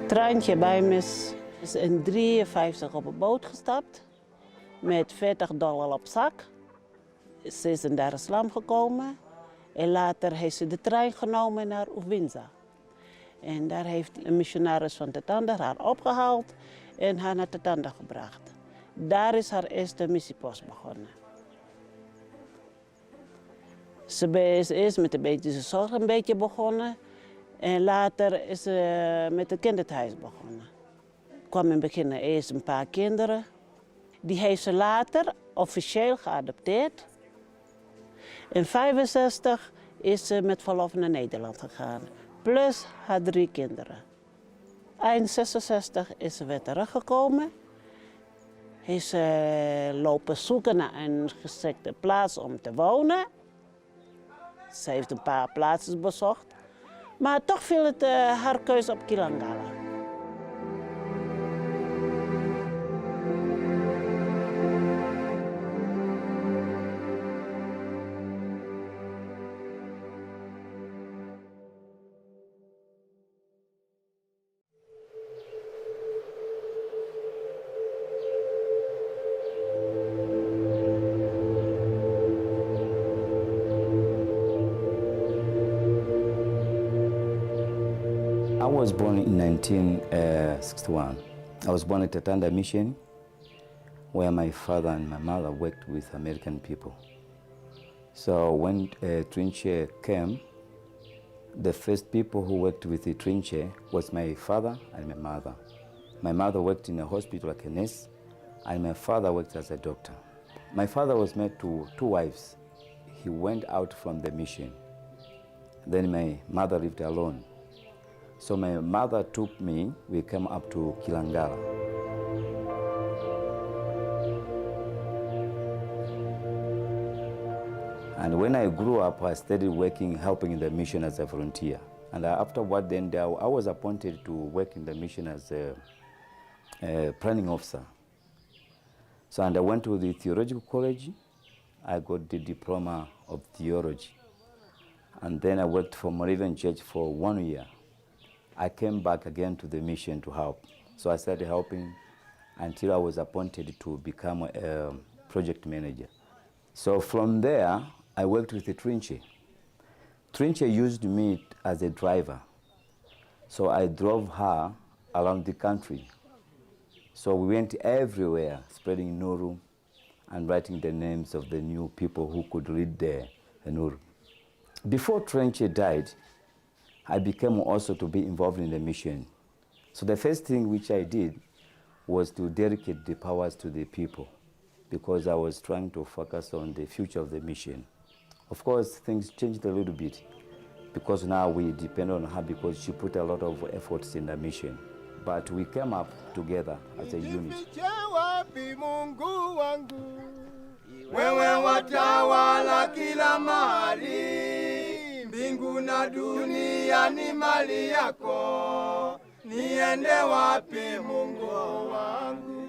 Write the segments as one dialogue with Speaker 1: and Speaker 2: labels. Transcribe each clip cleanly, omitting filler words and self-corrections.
Speaker 1: Trijntje Beimers is in 1953 op een boot gestapt met $40 op zak. Ze is in Dar es Salaam gekomen en later heeft ze de trein genomen naar Uvinza. En daar heeft een missionaris van Tatanda haar opgehaald en haar naar Tatanda gebracht. Daar is haar eerste missiepost begonnen. Ze is eerst met een beetje zorg begonnen en later is ze met het kinderthuis begonnen. Er kwamen in het begin eerst een paar kinderen. Die heeft ze later officieel geadopteerd. In 1965 is ze met verlof naar Nederland gegaan, plus haar 3 kinderen. Eind 1966 is ze weer teruggekomen. Heeft ze lopen zoeken naar een geschikte plaats om te wonen. Ze heeft een paar plaatsen bezocht, maar toch viel het haar keuze op Kilangala.
Speaker 2: I was born in 1961. I was born at Tatanda Mission, where my father and my mother worked with American people. So when Trijntje came, the first people who worked with the Trijntje was my father and my mother. My mother worked in a hospital like a nurse, and my father worked as a doctor. My father was married to 2 wives. He went out from the mission. Then my mother lived alone. So my mother took me, we came up to Kilangala. And when I grew up, I started working, helping in the mission as a volunteer. And afterward, then I was appointed to work in the mission as a planning officer. So and I went to the theological college. I got the diploma of theology. And then I worked for Moravian Church for 1 year. I came back again to the mission to help. So I started helping until I was appointed to become a project manager. So from there, I worked with the Trijntje. Trijntje used me as a driver. So I drove her around the country. So we went everywhere, spreading Nuru and writing the names of the new people who could read the Nuru. Before Trijntje died, I became also to be involved in the mission. So the first thing which I did was to dedicate the powers to the people, because I was trying to focus on the future of the mission. Of course, things changed a little bit, because now we depend on her because she put a lot of efforts in the mission. But we came up together as a unit. Wewe watawala kila mahali, mbingu na dunia ni mali yako, niende wapi Mungu wangu?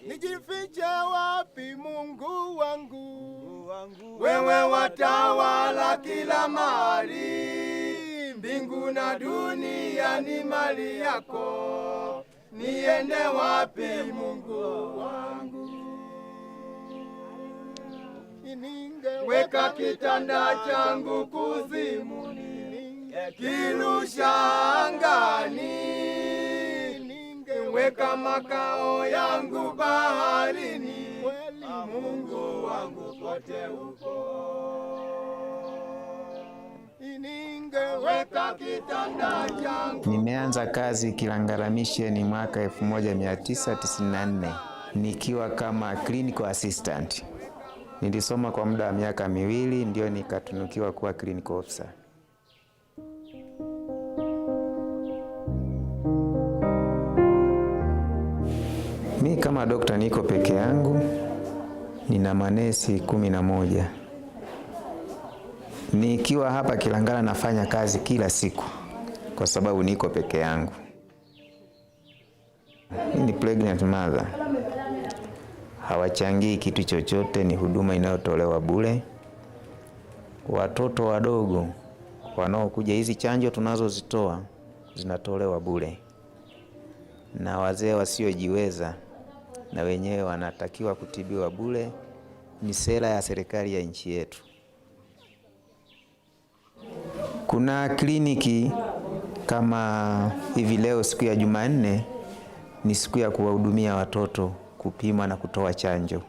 Speaker 2: Nijifiche wapi Mungu wangu? Wewe watawala kila mahali, mbingu na dunia ni mali yako, niende wapi Mungu wangu? Weka kitanda changu kuzimuni, kirusha angani, weka makao yangu baharini, Mungu wangu kote uko. Weka kitanda changu.
Speaker 3: Nimeanza kazi Kilangala Mission mwaka 1994 nikiwa kama clinical assistant. Nilisoma kwa muda wa miaka 2 ndio nikatunukiwa kuwa clinical officer. Mimi kama dokta niko peke yangu, nina manesi 11. Nikiwa hapa Kilangala nafanya kazi kila siku kwa sababu niko peke yangu. Ni pregnant mother. Hawachangii kitu chochote, ni huduma inayotolewa bure. Watoto wadogo wanaokuja. Hizi chanjo tunazozitoa zinatolewa bure, na wazee wasiojiweza na wenyewe wanatakiwa kutibiwa bure. Ni sera ya serikali ya nchi yetu. Kuna kliniki kama hivi leo, siku ya Jumanne ni siku ya kuwahudumia watoto, kupima na kutoa chanjo.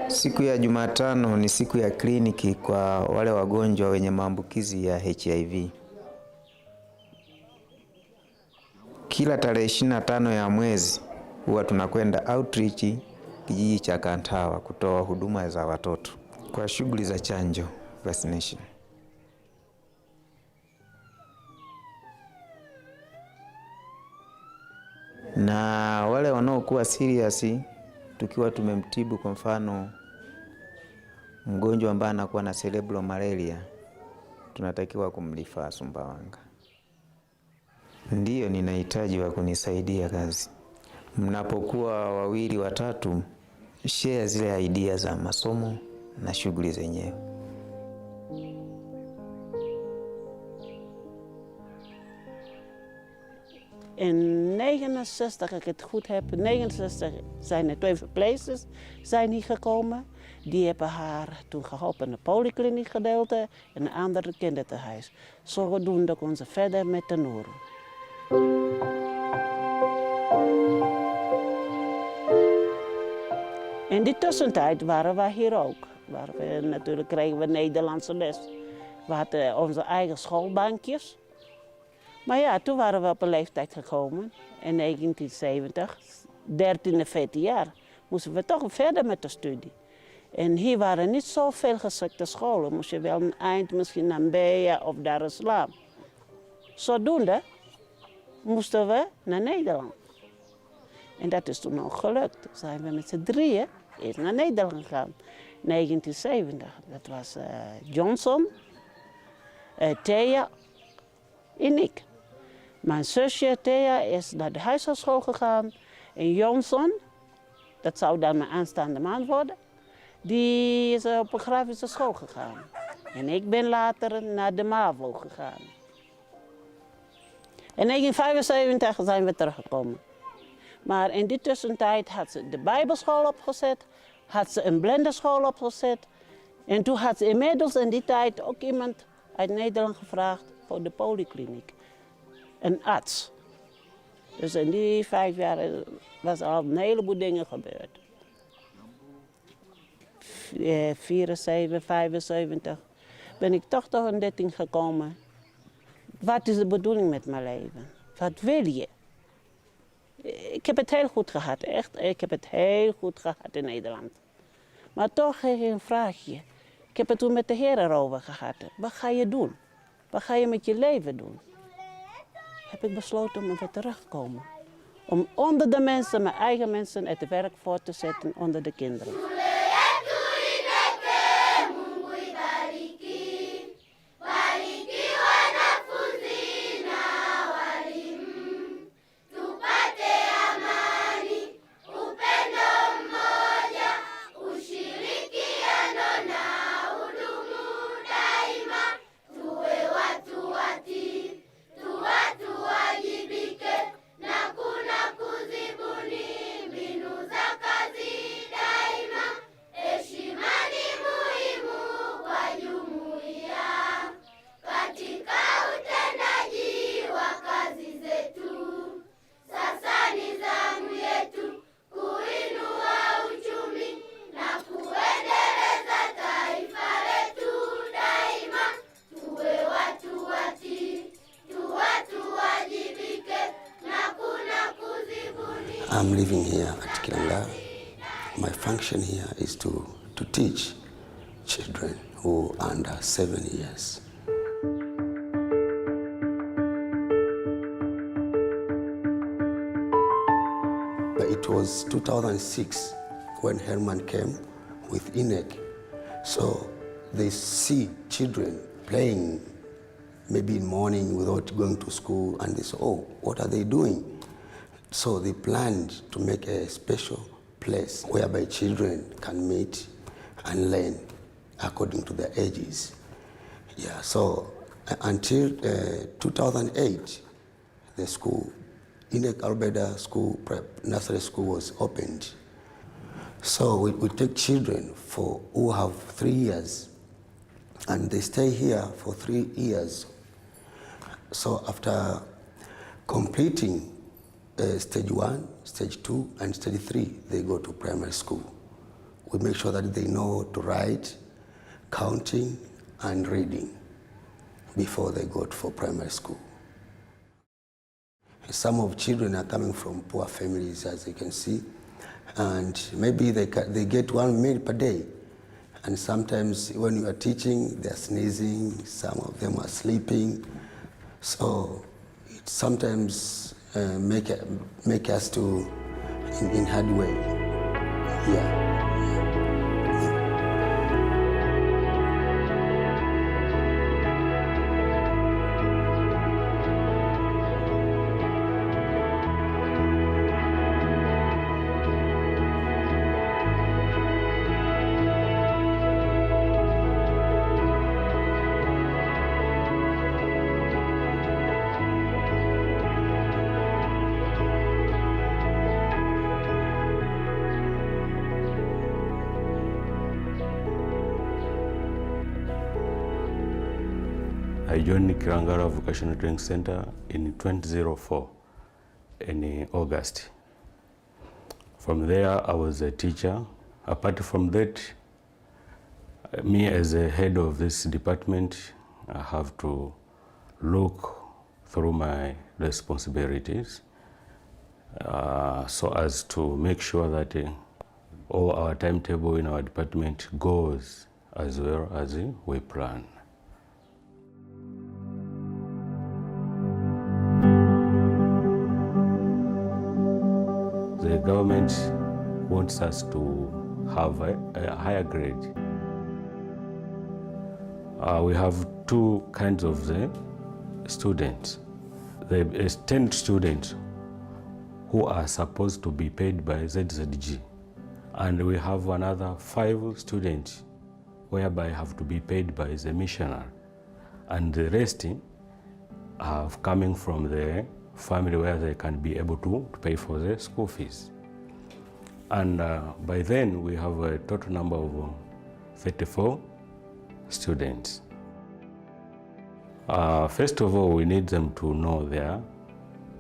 Speaker 3: Siku ya Jumatano ni siku ya kliniki kwa wale wagonjwa wenye maambukizi ya HIV. Kila tarehe 25 ya mwezi huwa tunakwenda outreach kijiji cha Kantawa kutoa huduma za watoto kwa shughuli za chanjo, vaccination. Na wale wanaokuwa serious, tukiwa tumemtibu, kwa mfano mgonjwa ambaye anakuwa na cerebral malaria, tunatakiwa kumlifa Sumbawanga. Ndiyo, ninahitaji wa kunisaidia kazi. Mnapokuwa wawili watatu, share zile idea za masomo na shughuli zenyewe.
Speaker 1: In 69, als ik het goed heb, 69 zijn er 2 verpleegsters zijn hier gekomen. Die hebben haar toen geholpen in het polykliniek gedeelte en een andere kinderthuis. Zodoende kon ze verder met de Nuru. In die tussentijd waren we hier ook. Natuurlijk kregen we Nederlandse les. We hadden onze eigen schoolbankjes. Maar ja, toen waren we op een leeftijd gekomen. In 1970, 13 en 14 jaar, moesten we toch verder met de studie. En hier waren niet zoveel geschikte scholen. Moest je wel een eind misschien naar Beja of Dar es Salaam. Zodoende moesten we naar Nederland. En dat is toen ook gelukt. Toen zijn we met z'n drieën eerst naar Nederland gegaan. 1970. Dat was Johnson, Thea en ik. Mijn zusje Thea is naar de huishoudschool gegaan. En Johnson, dat zou dan mijn aanstaande man worden, die is op een grafische school gegaan. En ik ben later naar de MAVO gegaan. In 1975 zijn we teruggekomen. Maar in die tussentijd had ze de Bijbelschool opgezet, had ze een blinderschool opgezet. En toen had ze inmiddels in die tijd ook iemand uit Nederland gevraagd voor de polykliniek. Een arts. Dus in die 5 jaar was al een heleboel dingen gebeurd. 74, 75 ben ik toch een dit ding gekomen. Wat is de bedoeling met mijn leven? Wat wil je? Ik heb het heel goed gehad, echt. Ik heb het heel goed gehad in Nederland. Maar toch heb ik een vraagje. Ik heb het toen met de Heer erover gehad. Wat ga je doen? Wat ga je met je leven doen? Heb ik besloten om weer terug te komen. Om onder de mensen, mijn eigen mensen, het werk voor te zetten onder de kinderen.
Speaker 4: I'm living here at Kilanga. My function here is to teach children who are under 7 years. But it was 2006 when Herman came with INEC. So they see children playing maybe in morning without going to school, and they say, oh, what are they doing? So they planned to make a special place whereby children can meet and learn according to their ages. Yeah, so Until 2008, the school, Inek Albeda School Prep Nursery School was opened. So we take children who have 3 years, and they stay here for 3 years. So after completing stage 1, stage 2, and stage 3, they go to primary school. We make sure that they know to write, counting, and reading before they go for primary school. Some of children are coming from poor families, as you can see, and maybe they get 1 meal per day. And sometimes when you are teaching, they're sneezing, some of them are sleeping. So it sometimes make us to in hard way. Yeah.
Speaker 5: I joined Kirangara Vocational Training Center in 2004 in August. From there, I was a teacher. Apart from that, me as a head of this department, I have to look through my responsibilities so as to make sure that all our timetable in our department goes as well as we plan. The government wants us to have a higher grade. We have 2 kinds of the students. There is 10 students who are supposed to be paid by ZZG. And we have another 5 students whereby have to be paid by the missionary. And the rest are coming from the family where they can be able to pay for the school fees. And by then we have a total number of 34 students. First of all, we need them to know their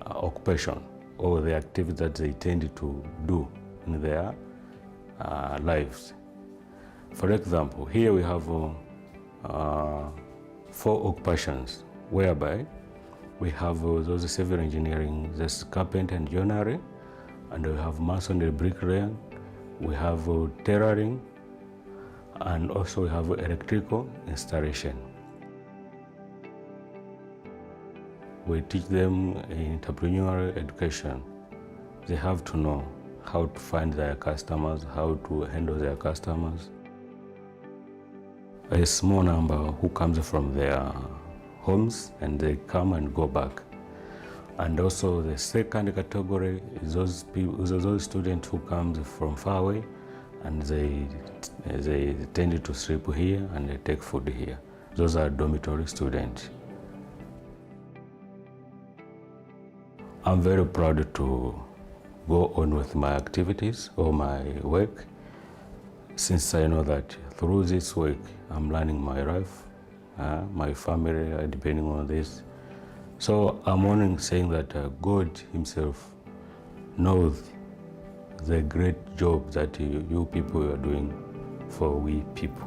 Speaker 5: occupation or the activities that they tend to do in their lives. For example, here we have 4 occupations whereby we have those civil engineering, this carpenter and joinery, and we have masonry, bricklaying, we have tailoring, and also we have electrical installation. We teach them entrepreneurial education. They have to know how to find their customers, how to handle their customers. A small number who comes from their homes and they come and go back. And also the second category is those students who come from far away and they tend to sleep here and they take food here. Those are dormitory students. I'm very proud to go on with my activities or my work, since I know that through this work I'm learning my life, my family are depending on this. So I'm only saying that God himself knows the great job that you people are doing for we people.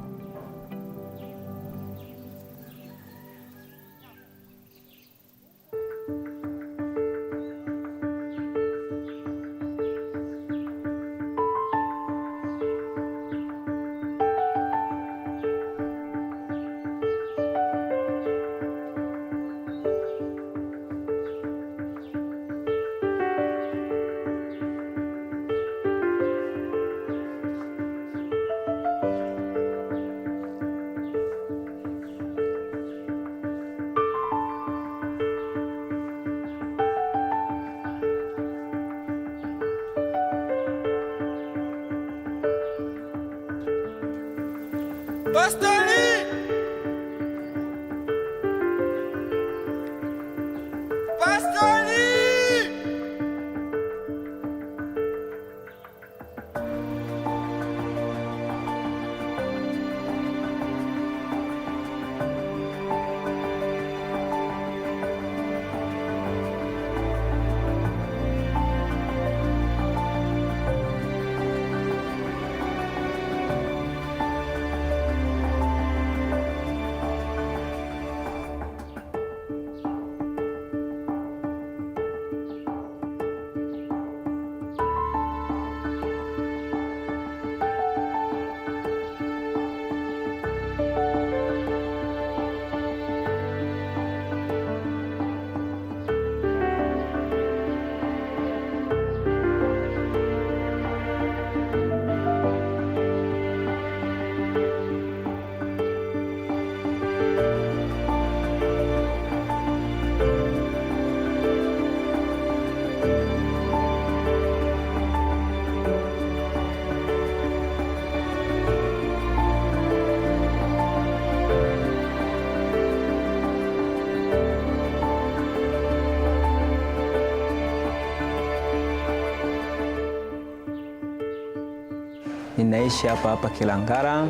Speaker 6: Ninaishi hapa Kilangara.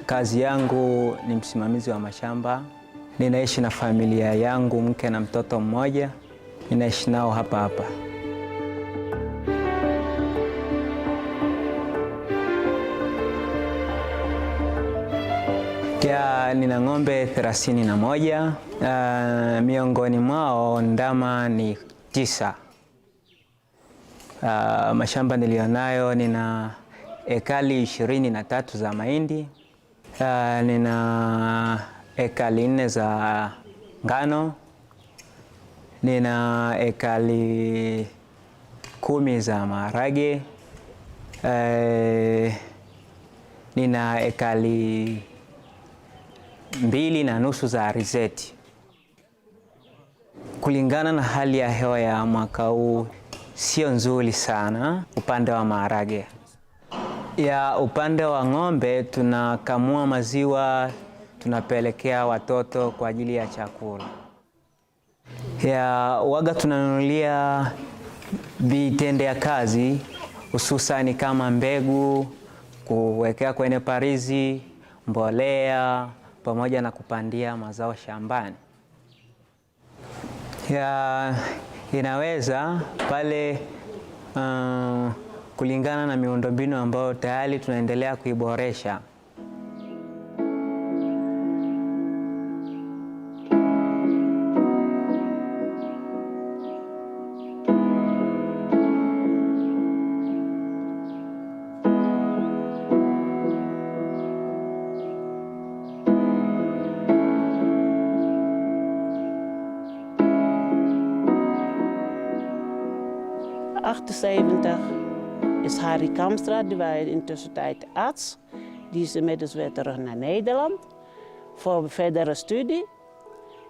Speaker 6: Kazi yangu ni msimamizi wa mashamba. Ninaishi na familia yangu, mke na mtoto mmoja. Ninaishi nao hapa. Nina ng'ombe 31. Miongoni mwao ndama ni 9. Mashamba nilionayo, nina ekari 23 za mahindi. Nina ekari 4 za ngano. Nina ekari 10 za maharage. Nina ekari 2.5 za alizeti. Kulingana na hali ya hewa ya mwaka huu sio nzuri sana upande wa maharage. Upande wa ng'ombe tunakamua maziwa, tunapelekea watoto kwa ajili ya chakula. Waga tunanunulia vitendea kazi, hususani kama mbegu, kuwekea kwenye parizi, mbolea, pamoja na kupandia mazao shambani. Inaweza pale kulingana na miundombinu ambayo tayari tunaendelea kuiboresha.
Speaker 1: Is Harry Kamstra, die was in de tussentijd arts. Die is inmiddels weer terug naar Nederland voor verdere studie.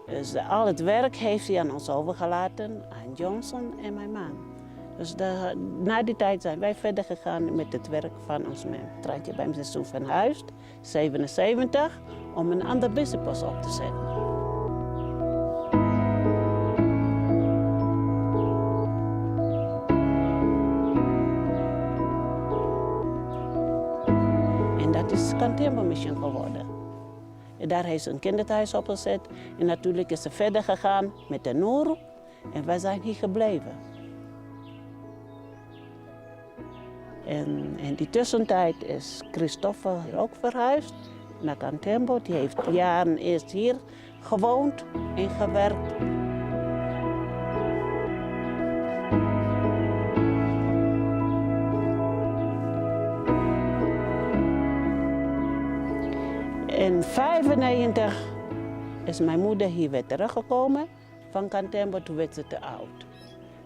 Speaker 1: Dus al het werk heeft hij aan ons overgelaten, aan Johnson en mijn man. Dus na die tijd zijn wij verder gegaan met het werk van ons man. Trijntje Beimers is toen verhuisd, 77, om een ander missiepost op te zetten. Dat is Documentairemakers geworden. En daar heeft ze een kinderthuis opgezet. En natuurlijk is ze verder gegaan met de Nuru. En wij zijn hier gebleven. En in die tussentijd is Christophe ook verhuisd naar Cantembo. Die heeft jaren eerst hier gewoond en gewerkt. In 1995 is mijn moeder hier weer teruggekomen van Cantembo, toen werd ze te oud.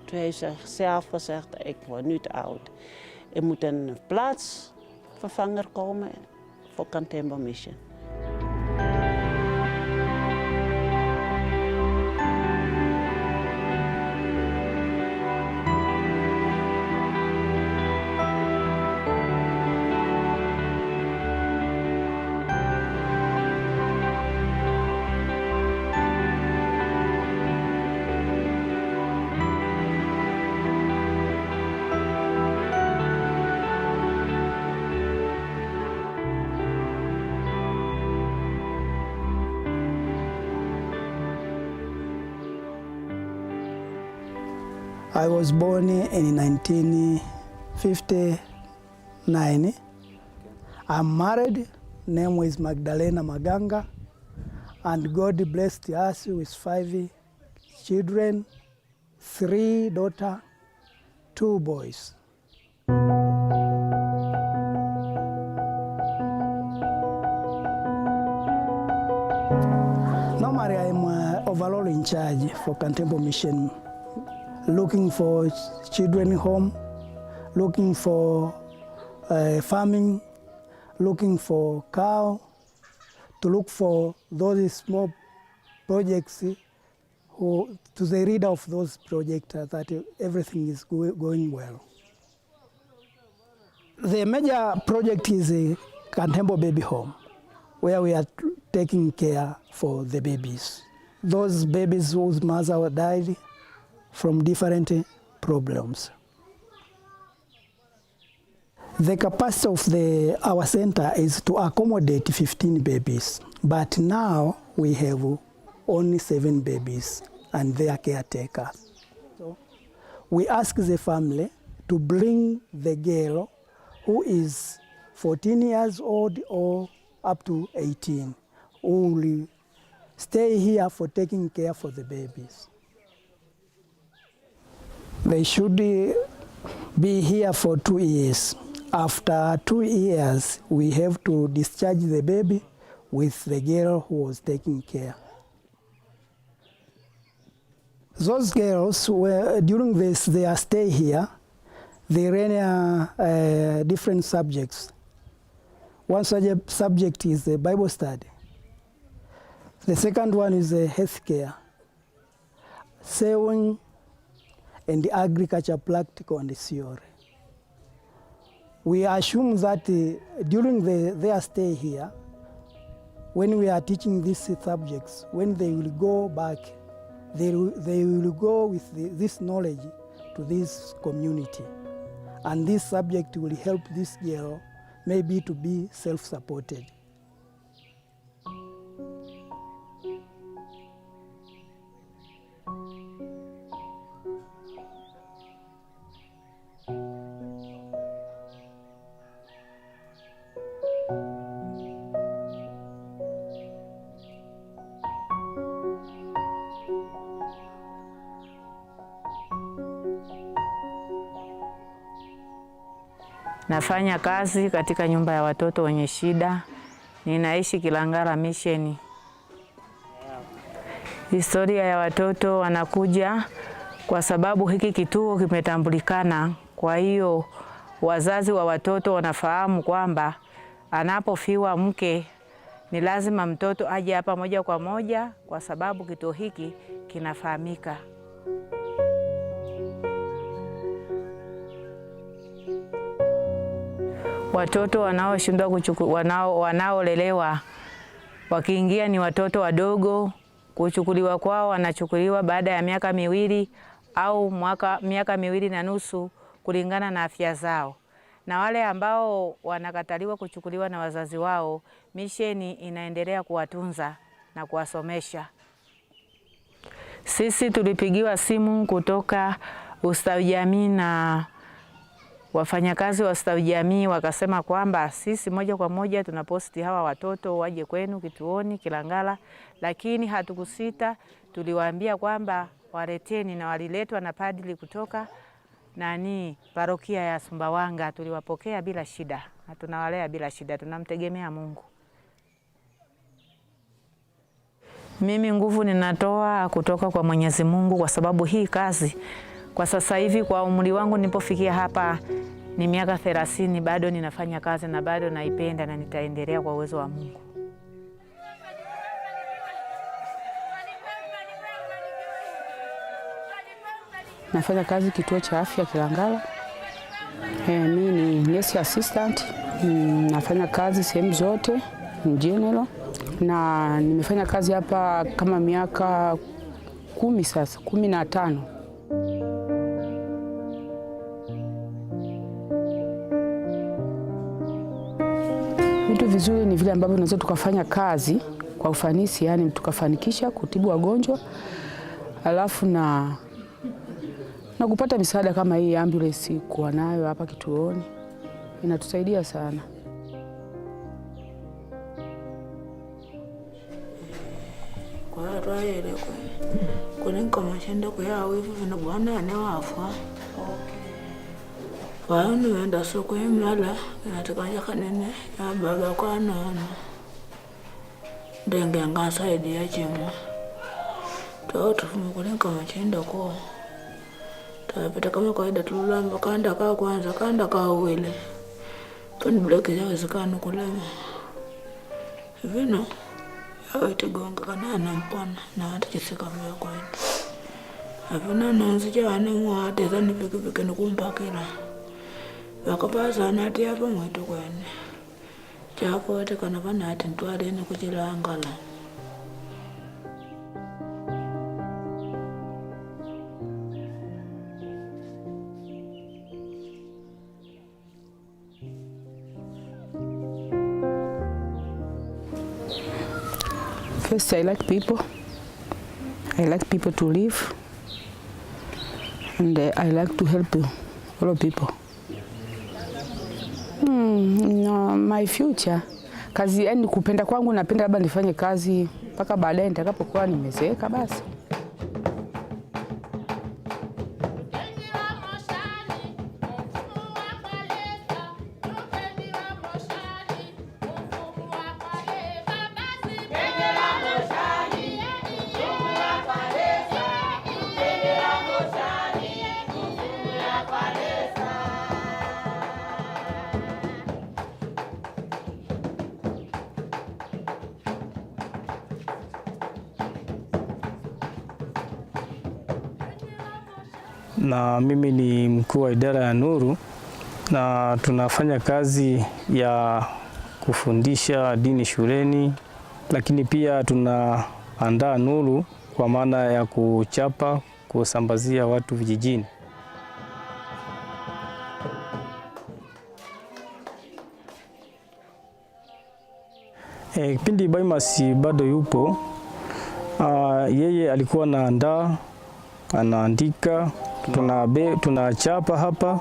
Speaker 1: Toen heeft ze zelf gezegd, ik word nu te oud. Er moet een plaatsvervanger komen voor Cantembo Mission.
Speaker 7: I was born in 1959. I'm married. Name is Magdalena Maganga, and God blessed us with 5 children, 3 daughters, 2 boys. Normally, I'm overall in charge for Cantembo Mission, looking for children home, looking for farming, looking for cow, to look for those small projects, to the leader of those projects that everything is going well. The major project is a Cantembo baby home, where we are taking care for the babies. Those babies whose mother died from different problems. The capacity of our center is to accommodate 15 babies, but now we have only 7 babies and their caretakers. So we ask the family to bring the girl who is 14 years old or up to 18, who will stay here for taking care for the babies. They should be here for 2 years. After 2 years, we have to discharge the baby with the girl who was taking care. Those girls, during their stay here, they learn different subjects. One subject is the Bible study. The second one is healthcare, sewing, and the agriculture practical and theory. We assume that during their stay here, when we are teaching these subjects, when they will go back, they will go with this knowledge to this community. And this subject will help this girl maybe to be self-supported.
Speaker 8: Nafanya kazi katika nyumba ya watoto wenye shida. Ninaishi Kilangala Mission. Historia ya watoto wanakuja kwa sababu hiki kituo kimetambulikana. Kwa hiyo wazazi wa watoto wanafahamu kwamba anapofiwa mke ni lazima mtoto aje hapa moja kwa moja, kwa sababu kituo hiki kinafahamika. Watoto wanaoshindwa wanaolelewa wakiingia ni watoto wadogo. Kuchukuliwa kwao wanachukuliwa baada ya miaka 2 au miaka 2.5 kulingana na afya zao. Na wale ambao wanakataliwa kuchukuliwa na wazazi wao, misheni inaendelea kuwatunza na kuwasomesha. Sisi tulipigiwa simu kutoka ustawi jamii na wafanyakazi wa ustawi jamii wakasema kwamba sisi moja kwa moja tunaposti hawa watoto waje kwenu kituoni Kilangala, lakini hatukusita, tuliwaambia kwamba waleteni, na waliletwa na padri kutoka parokia ya Sumbawanga. Tuliwapokea bila shida na tunawalea bila shida, tunamtegemea Mungu. Mimi nguvu ninatoa kutoka kwa Mwenyezi Mungu, kwa sababu hii kazi kwa sasa hivi kwa umri wangu nilipofikia hapa ni miaka 30, bado ninafanya kazi na bado naipenda na nitaendelea kwa uwezo wa Mungu.
Speaker 9: Nafanya kazi kituo cha afya Kilangala. Mimi ni nurse assistant. Nafanya kazi sehemu zote general, na nimefanya kazi hapa kama miaka 10 sasa, 15. Vitu vizuri ni vile ambavyo tunaweza tukafanya kazi kwa ufanisi, yani tukafanikisha kutibu wagonjwa, alafu na kupata misaada kama hii ambulance kuwa nayo hapa kituoni inatusaidia sana.
Speaker 10: Kwa raele kwa kama shenda kwa yao hivi vinabwana ne wafa. Waanu wenda soko imlala inatakanja kanene ya baba kwa nana. Ndenge ngasaidi ya chimwa. Toto fumu kama shenda kwa. Tapita kama kawaida tululamba kanda ka kwanza kanda ka uwele. Pani bloke yawezekana kulema. Vino yawe tigonga kanana mpona na watu kisika mwe kwaenda. Avina nanzija ane mwate zani piki nukumpakila. Wakapaza anati hapa mwetu kwene. Chapo wate kanavana ati ntwale ni kujilangala.
Speaker 9: First, I like people. I like people to live. And I like to help all people. No, my future. Kazi, yani kupenda kwangu napenda labda nifanye kazi mpaka baadaye nitakapokuwa nimezeeka basi.
Speaker 11: Na mimi ni mkuu wa idara ya Nuru na tunafanya kazi ya kufundisha dini shuleni, lakini pia tunaandaa Nuru kwa maana ya kuchapa, kusambazia watu vijijini. Kipindi Beimers bado yupo, yeye alikuwa anaandika, tunachapa hapa,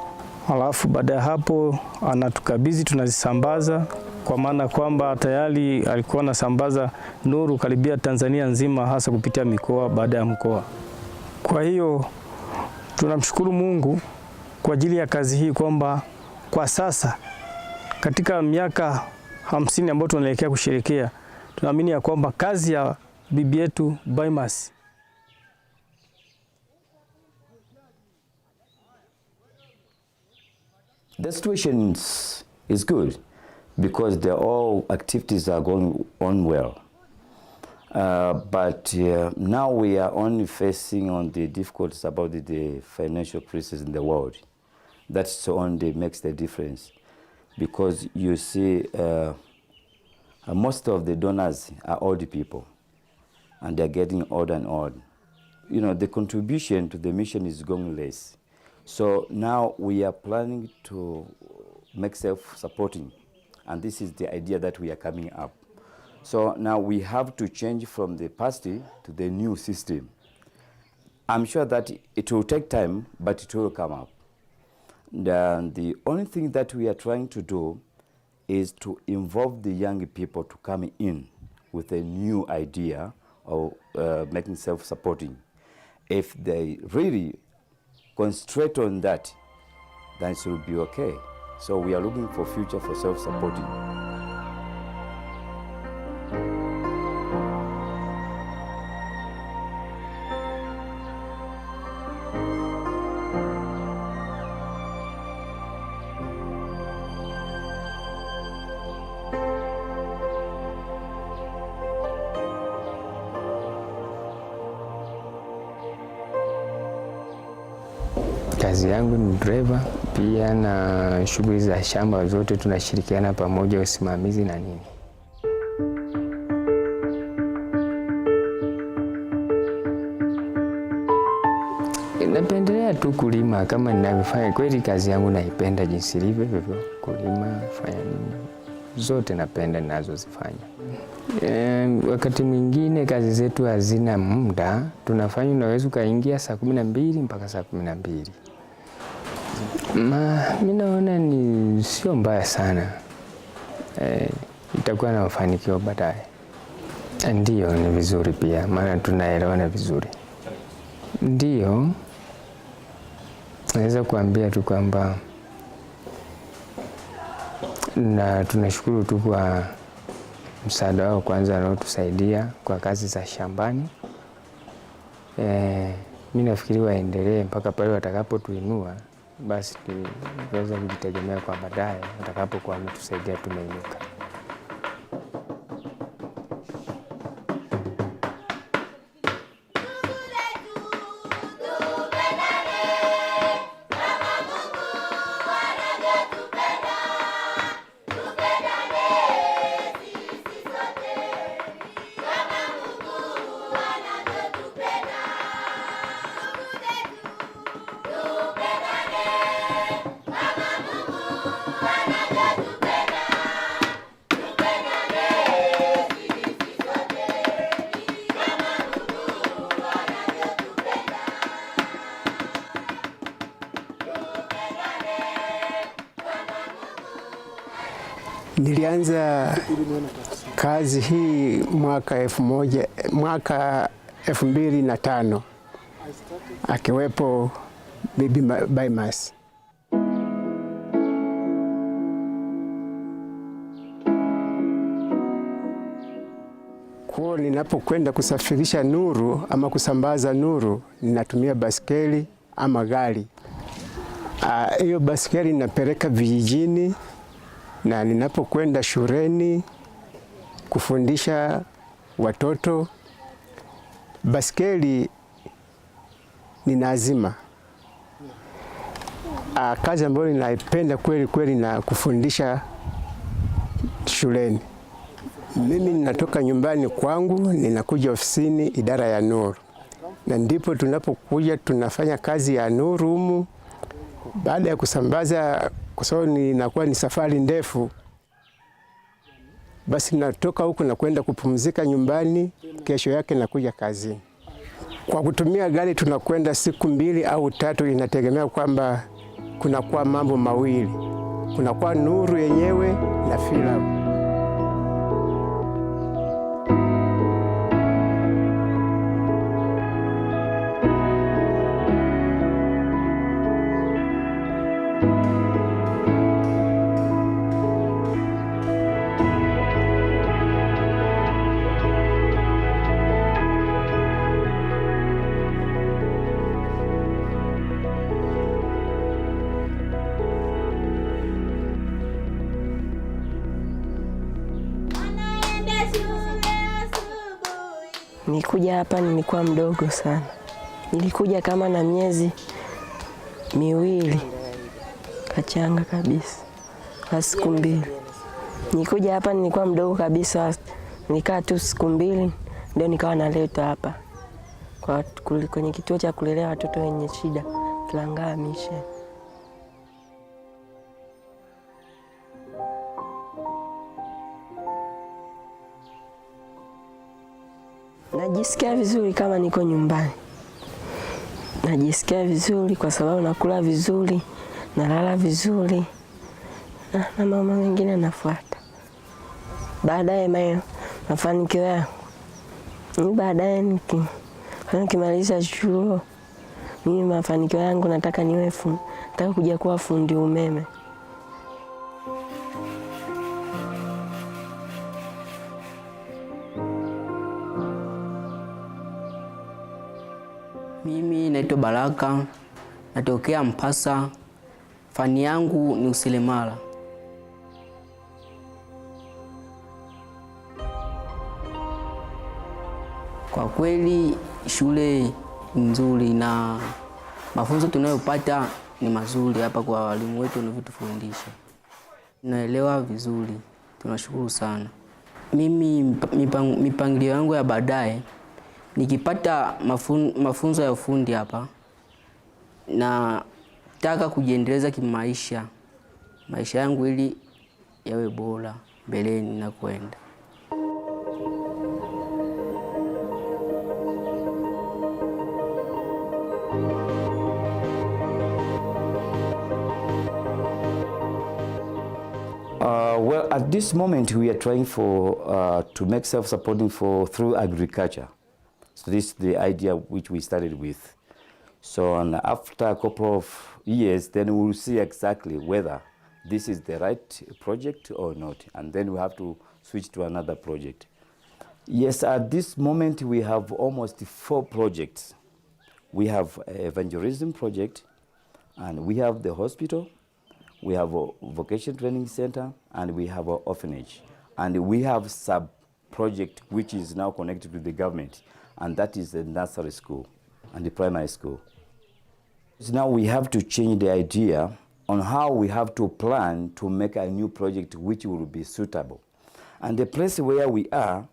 Speaker 11: alafu baada ya hapo anatukabidhi, tunazisambaza, kwa maana kwamba tayari alikuwa anasambaza Nuru karibia Tanzania nzima, hasa kupitia mikoa baada ya mkoa. Kwa hiyo tunamshukuru Mungu kwa ajili ya kazi hii, kwamba kwa sasa katika miaka 50 ambayo tunaelekea kusherehekea, tunaamini ya kwamba kazi ya bibi yetu Beimers
Speaker 2: The situation is good because all activities are going on well. But now we are only facing on the difficulties about the financial crisis in the world. That's only makes the difference, because you see most of the donors are old people, and they're getting older and older. You know, the contribution to the mission is going less. So now we are planning to make self-supporting, and this is the idea that we are coming up. So now we have to change from the past to the new system. I'm sure that it will take time, but it will come up. And the only thing that we are trying to do is to involve the young people to come in with a new idea of making self-supporting. If they really concentrate on that, then it will be okay. So we are looking for future for self-supporting.
Speaker 3: Kazi yangu ni driver, pia na shughuli za shamba zote tunashirikiana pamoja, usimamizi na nini. Napendelea tu kulima kama ninavyofanya. Kweli kazi yangu naipenda jinsi ilivyo hivyo, kulima, fanya nini, zote napenda ninazozifanya. Wakati mwingine kazi zetu hazina muda, tunafanya, unaweza ukaingia saa 12 mpaka saa 12. Mimi naona ni sio mbaya sana. Itakuwa na mafanikio baadaye. Ndio, ni vizuri pia, maana tunaelewana vizuri. Ndio, naweza kuambia tu kwamba na tunashukuru tu kwa msaada wao kwanza wanaotusaidia kwa kazi za shambani. Mimi nafikiri waendelee mpaka pale watakapotuinua, basi tuweze kujitegemea kwa baadaye watakapokuwa wametusaidia tumeinuka.
Speaker 12: Nilianza kazi hii mwaka 2005 akiwepo Bibi Beimers. Kwa ninapokwenda kusafirisha nuru ama kusambaza nuru, ninatumia baskeli ama gari. Hiyo baskeli ninapeleka vijijini, na ninapokwenda shuleni kufundisha watoto, baskeli ninaazima. Kazi ambayo ninaipenda kweli kweli na kufundisha shuleni. Mimi ninatoka nyumbani kwangu, ninakuja ofisini idara ya nuru, na ndipo tunapokuja tunafanya kazi ya nuru humu. Baada ya kusambaza, kwa sababu inakuwa ni safari ndefu, basi natoka huku na kwenda kupumzika nyumbani, kesho yake nakuja kazini. Kwa kutumia gari tunakwenda siku 2 au 3, inategemea kwamba kunakuwa mambo mawili. Kunakuwa nuru yenyewe na filamu.
Speaker 13: Nilikuja hapa nilikuwa mdogo sana. Nilikuja kama na miezi 2, kachanga kabisa, kwa siku 2. Nilikuja hapa nilikuwa mdogo kabisa, nikaa tu siku 2 ndio nikawa naletwa hapa kwenye kituo cha kulelea watoto wenye shida Kilangala Mission. Najisikia vizuri kama niko nyumbani. Najisikia vizuri kwa sababu nakula vizuri, nalala vizuri, na mambo mengine nafuata. Baadaye mafanikio yangu, baadaye nikimaliza chuo, mimi mafanikio yangu nataka nataka kuja kuwa fundi umeme.
Speaker 14: Mimi naitwa Baraka, natokea Mpasa. Fani yangu ni useremala. Kwa kweli shule nzuri na mafunzo tunayopata ni mazuri hapa kwa walimu wetu wanaotufundisha. Naelewa vizuri. Tunashukuru sana. Mimi mipangilio yangu ya baadaye, nikipata mafunzo ya ufundi hapa, na nataka kujiendeleza kimaisha. Maisha yangu ili yawe bora mbeleni na kwenda.
Speaker 2: Well, at this moment we are trying to make self-supporting through agriculture. So this is the idea which we started with. So after a couple of years, then we will see exactly whether this is the right project or not, and then we have to switch to another project. Yes, at this moment we have almost 4 projects. We have an evangelism project, and we have the hospital, we have a vocation training center, and we have an orphanage. And we have sub-project which is now connected to the government, and that is the nursery school and the primary school. So now we have to change the idea on how we have to plan to make a new project which will be suitable. And the place where we are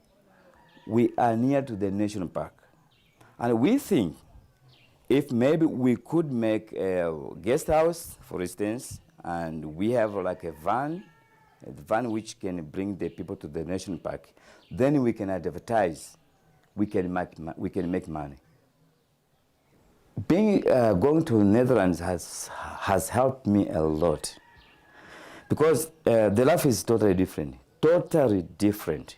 Speaker 2: near to the national park. And we think if maybe we could make a guest house, for instance, and we have like a van which can bring the people to the national park, then we can advertise, we can make money. Going to the Netherlands has helped me a lot, Because the life is totally different. Totally different.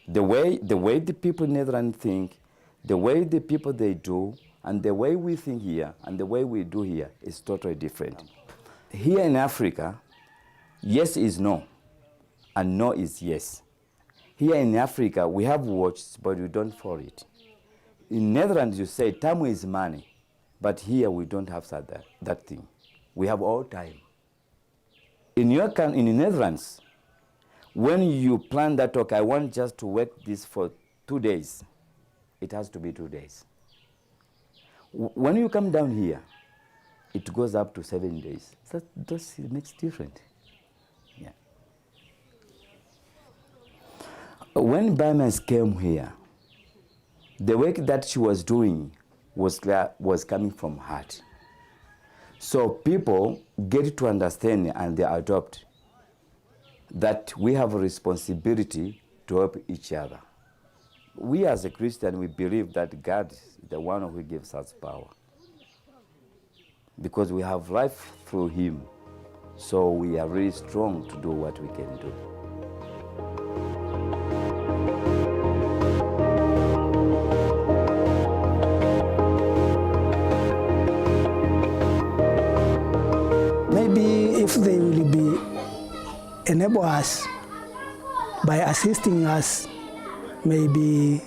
Speaker 2: The way the people in Netherlands think, the way the people they do, and the way we think here, and the way we do here is totally different. Here in Africa, yes is no, and no is yes. Here in Africa, we have watches, but we don't follow it. In Netherlands, you say time is money, but here we don't have that thing. We have all time. In the Netherlands, when you plan that, okay, I want just to work this for 2 days, it has to be 2 days. When you come down here, it goes up to 7 days. That makes different. Yeah. When Beimers came here, the work that she was doing was coming from heart. So people get to understand and they adopt that we have a responsibility to help each other. We as a Christian, we believe that God is the one who gives us power. Because we have life through Him. So we are really strong to do what we can do.
Speaker 7: Maybe if they will be enable us by assisting us, maybe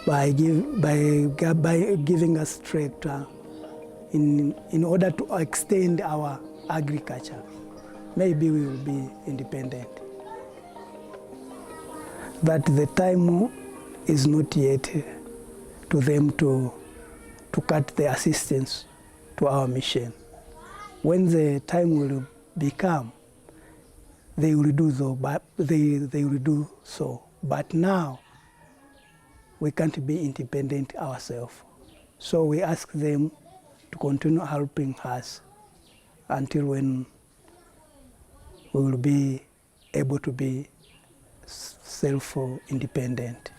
Speaker 7: by giving us tractor in order to extend our agriculture, maybe we will be independent. But the time is not yet to them to cut the assistance to our mission. When the time will become, they will do so. But they will do so. But now we can't be independent ourselves. So we ask them to continue helping us until when we will be able to be self-independent.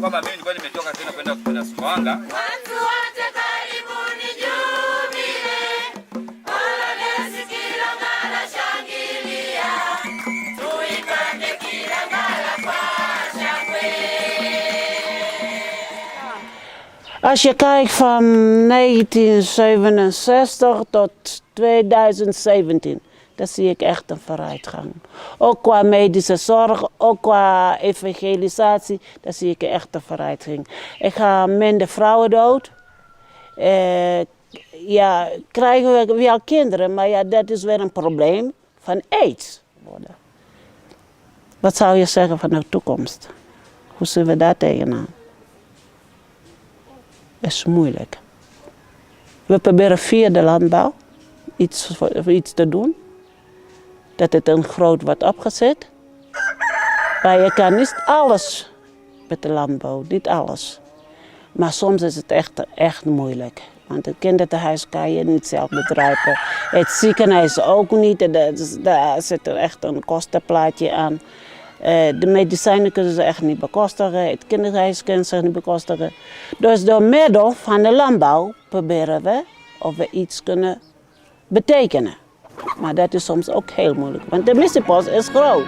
Speaker 15: Kwamba mimi nilikuwa nimetoka tena kwenda Sumbawanga. Watu wote karibuni jubile, Polonezi Kilangala shangilia, tuipande Kilangala kwa shangwe.
Speaker 1: Als je kijkt van 1967 tot 2017, dan zie ik echt een vooruitgang. Ook qua medische zorg, ook qua evangelisatie, daar zie ik echt een vooruitgang. Ik ga minder vrouwen dood. Ja, krijgen we wel kinderen, maar ja, dat is weer een probleem van aids. Wat zou je zeggen van de toekomst? Hoe zien we daar tegenaan? Het is moeilijk. We proberen via de landbouw iets te doen. Dat het een groot wordt opgezet. Maar je kan niet alles met de landbouw, niet alles. Maar soms is het echt moeilijk. Want het kinderthuis kan je niet zelf bedrijven. Het ziekenhuis ook niet. Daar zit er echt een kostenplaatje aan. De medicijnen kunnen ze echt niet bekostigen. Het kinderhuis kunnen ze niet bekostigen. Dus door middel van de landbouw proberen we of we iets kunnen betekenen. Maar dat is soms ook heel moeilijk, want de missiepost is groot.